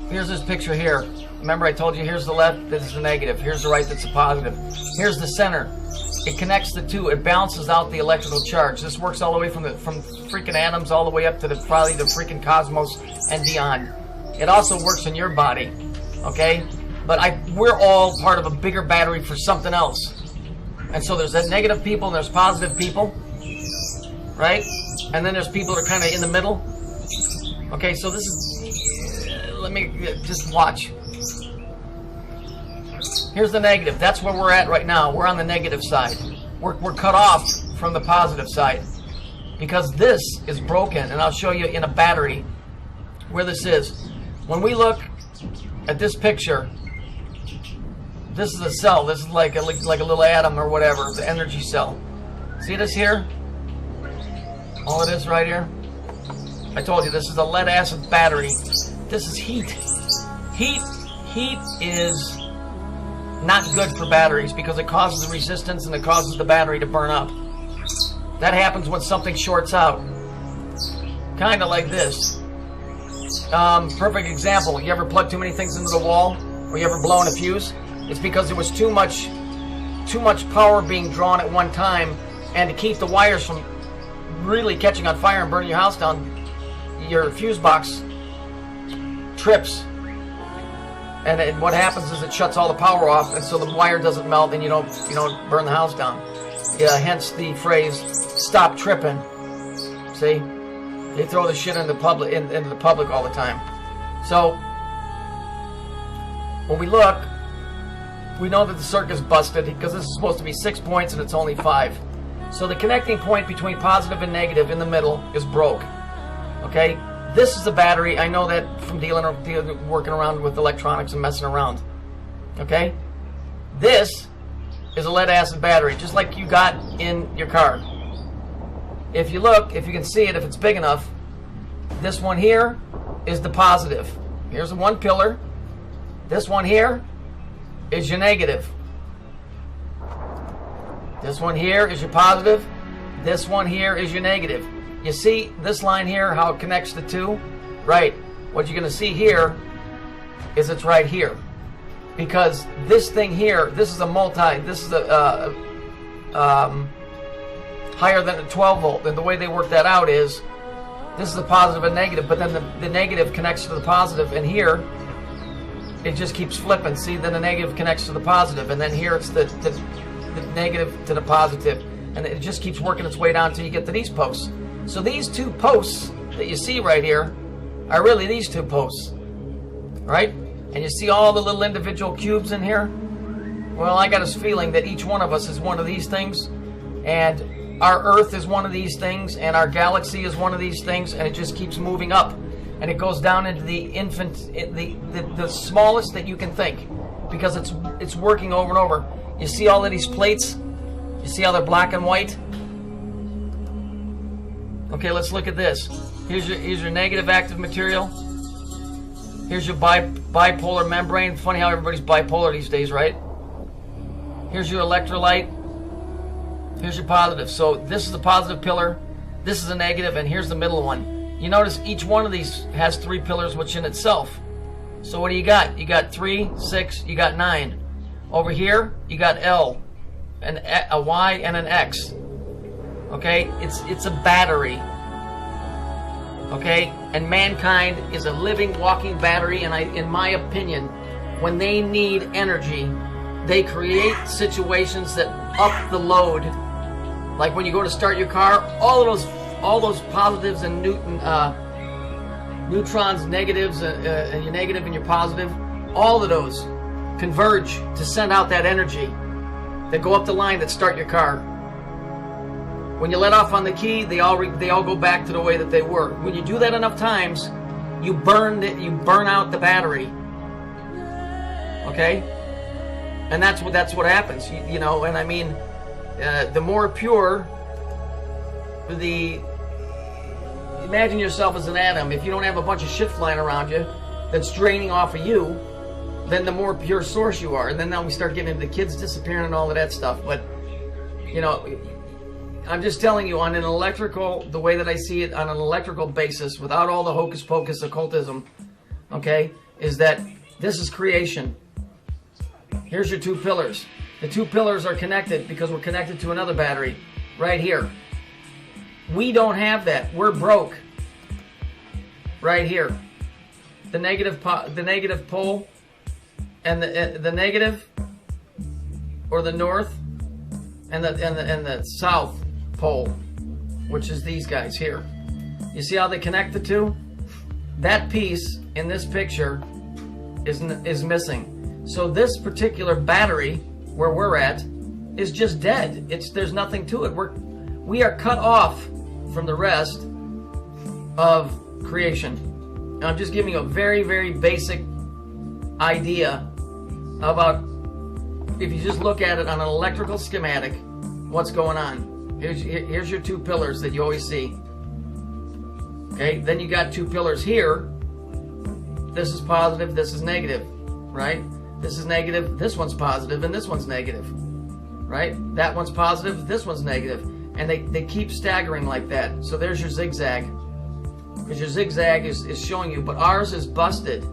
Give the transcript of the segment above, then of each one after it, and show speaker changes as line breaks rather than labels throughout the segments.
here's this picture here. Remember I told you here's the left, this is the negative. Here's the right, that's the positive. Here's the center. It connects the two. It balances out the electrical charge. This works all the way from freaking atoms all the way up to probably the freaking cosmos and beyond. It also works in your body, okay? But we're all part of a bigger battery for something else. And so there's that negative people and there's positive people, right? And then there's people that are kind of in the middle. Okay, so this is, let me just watch. Here's the negative. That's where we're at right now. We're on the negative side. We're cut off from the positive side because this is broken, and I'll show you in a battery where this is. When we look at this picture, this is a cell. This is like a little atom or whatever, the energy cell. See this here? All it is right here? I told you, this is a lead acid battery. This is heat. Heat is not good for batteries because it causes the resistance and it causes the battery to burn up. That happens when something shorts out. Kind of like this. Perfect example. You ever plug too many things into the wall? Or you ever blown a fuse? It's because there was too much power being drawn at one time, and to keep the wires from really catching on fire and burning your house down, your fuse box trips. And what happens is it shuts all the power off, and so the wire doesn't melt, and you don't burn the house down. Hence the phrase "stop tripping." See, they throw the shit into the public all the time. So when we look, we know that the circuit's busted because this is supposed to be 6 points and it's only 5. So the connecting point between positive and negative in the middle is broke. Okay. This is a battery. I know that from working around with electronics and messing around. Okay? This is a lead acid battery, just like you got in your car. If you look, if you can see it, if it's big enough, this one here is the positive. Here's the one pillar. This one here is your negative. This one here is your positive. This one here is your negative. You see this line here, how it connects the two? Right. What you're going to see here is it's right here. Because this thing here, this is a higher than a 12 volt. And the way they work that out is, this is the positive and negative, but then the negative connects to the positive, and here, it just keeps flipping. See, then the negative connects to the positive, and then here it's the negative to the positive. And it just keeps working its way down until you get to these posts. So these two posts that you see right here are really these two posts, right? And you see all the little individual cubes in here? Well, I got a feeling that each one of us is one of these things, and our Earth is one of these things, and our galaxy is one of these things, and it just keeps moving up, and it goes down into the smallest that you can think, because it's working over and over. You see all of these plates? You see how they're black and white? Okay, let's look at this. Here's your negative active material. Here's your bipolar membrane. Funny how everybody's bipolar these days, right? Here's your electrolyte. Here's your positive. So this is the positive pillar. This is a negative, and here's the middle one. You notice each one of these has 3 pillars within itself. So what do you got? You got 3, 6, you got 9. Over here, you got L, and a Y, and an X. Okay, it's a battery. Okay, and mankind is a living, walking battery. And in my opinion, when they need energy, they create situations that up the load. Like when you go to start your car, all those positives and neutrons, negatives, and your negative and your positive, all of those converge to send out that energy that go up the line that start your car. When you let off on the key, they all go back to the way that they were. When you do that enough times, you burn out the battery. Okay, and that's what happens. You know, and I mean, the more pure imagine yourself as an atom. If you don't have a bunch of shit flying around you that's draining off of you, then the more pure source you are. And then now we start getting into the kids disappearing and all of that stuff. But you know, I'm just telling you, on an electrical, the way that I see it, on an electrical basis, without all the hocus pocus occultism, okay, is that this is creation. Here's your two pillars. The two pillars are connected because we're connected to another battery right here. We don't have that. We're broke. Right here. The negative pole and the negative, or the north, and the south pole, which is these guys here. You see how they connect the two? That piece in this picture is missing. So this particular battery where we're at is just dead. There's nothing to it. We are cut off from the rest of creation. And I'm just giving you a very, very basic idea about, if you just look at it on an electrical schematic, what's going on. Here's your two pillars that you always see. Okay, then you got two pillars here. This is positive, this is negative, right? This is negative, this one's positive, and this one's negative, right? That one's positive, this one's negative. And they keep staggering like that. So there's your zigzag. Because your zigzag is showing you, but ours is busted.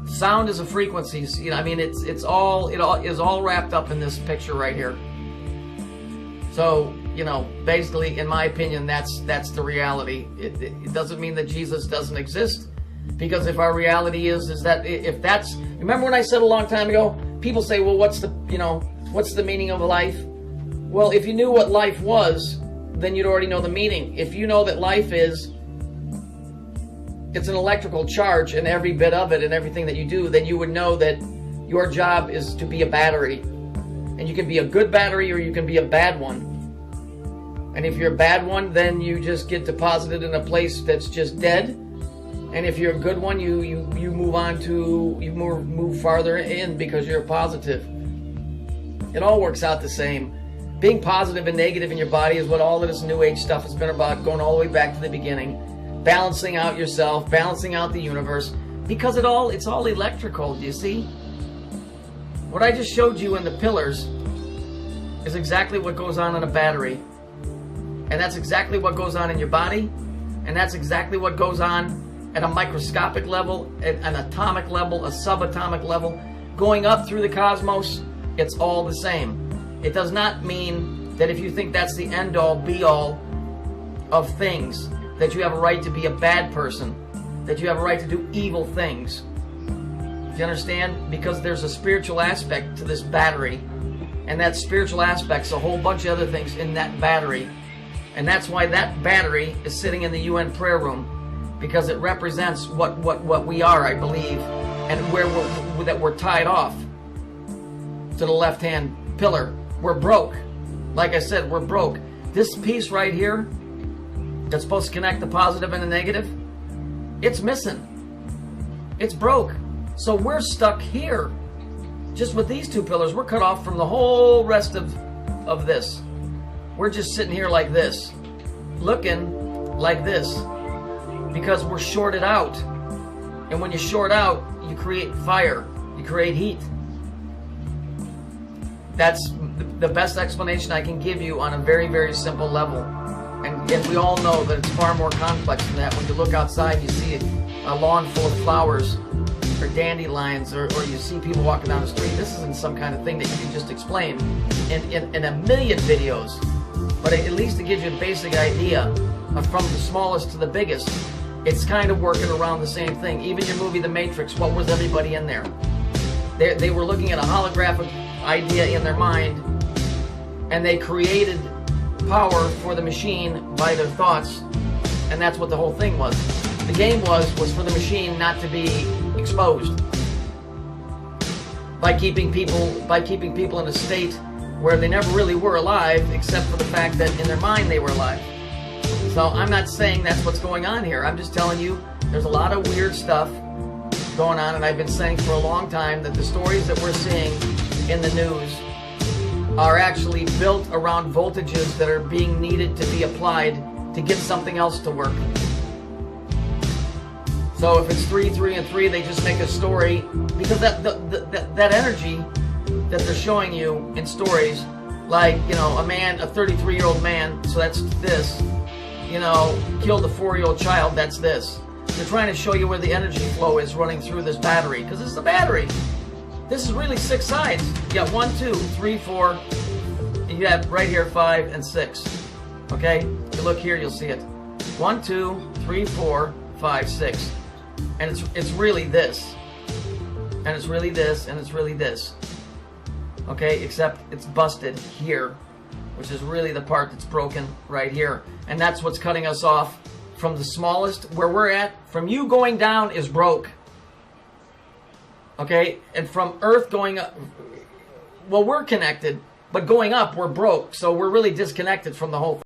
Sound is a frequency. You know, I mean, it is all wrapped up in this picture right here. So, you know, basically, in my opinion, that's the reality. It doesn't mean that Jesus doesn't exist, because if our reality is that, if that's, remember when I said a long time ago, people say, well, what's the meaning of life? Well, if you knew what life was, then you'd already know the meaning. If you know that life is, it's an electrical charge and every bit of it and everything that you do, then you would know that your job is to be a battery. And you can be a good battery or you can be a bad one. And if you're a bad one, then you just get deposited in a place that's just dead. And if you're a good one, you move on to, you move farther in because you're positive. It all works out the same. Being positive and negative in your body is what all of this New Age stuff has been about, going all the way back to the beginning. Balancing out yourself, balancing out the universe, because it's all electrical, do you see? What I just showed you in the pillars is exactly what goes on in a battery. And that's exactly what goes on in your body, and that's exactly what goes on at a microscopic level, at an atomic level, a subatomic level, going up through the cosmos. It's all the same. It does not mean that if you think that's the end-all, be-all of things, that you have a right to be a bad person, that you have a right to do evil things. Do you understand? Because there's a spiritual aspect to this battery, and that spiritual aspect's a whole bunch of other things in that battery. And that's why that battery is sitting in the UN prayer room, because it represents what we are, I believe, and that we're tied off to the left-hand pillar. We're broke. Like I said, we're broke. This piece right here that's supposed to connect the positive and the negative, it's missing. It's broke. So we're stuck here. Just with these two pillars, we're cut off from the whole rest of this. We're just sitting here like this, looking like this, because we're shorted out. And when you short out, you create fire, you create heat. That's the best explanation I can give you on a very, very simple level. And we all know that it's far more complex than that. When you look outside, you see a lawn full of flowers, or dandelions, or you see people walking down the street. This isn't some kind of thing that you can just explain in a million videos. But at least it gives you a basic idea of, from the smallest to the biggest, it's kind of working around the same thing. Even your movie The Matrix, what was everybody in there? They were looking at a holographic idea in their mind, and they created power for the machine by their thoughts, and that's what the whole thing was. The game was for the machine not to be exposed, by keeping people in a state where they never really were alive, except for the fact that in their mind they were alive. So I'm not saying that's what's going on here. I'm just telling you there's a lot of weird stuff going on, and I've been saying for a long time that the stories that we're seeing in the news are actually built around voltages that are being needed to be applied to get something else to work. So if it's 3, 3, and 3, they just make a story, because that energy that they're showing you in stories, like, you know, a 33-year-old man, so that's this, you know, killed a 4-year-old child, that's this. They're trying to show you where the energy flow is running through this battery, because this is a battery. This is really 6 sides. You got 1, 2, 3, 4, and you have right here 5 and 6. Okay? If you look here, you'll see it. 1, 2, 3, 4, 5, 6. And it's really this. And it's really this, and it's really this. Okay? Except it's busted here, which is really the part that's broken right here. And that's what's cutting us off from the smallest, where we're at. From you going down is broke. Okay? And from Earth going up, well, we're connected, but going up, we're broke. So we're really disconnected from the whole thing.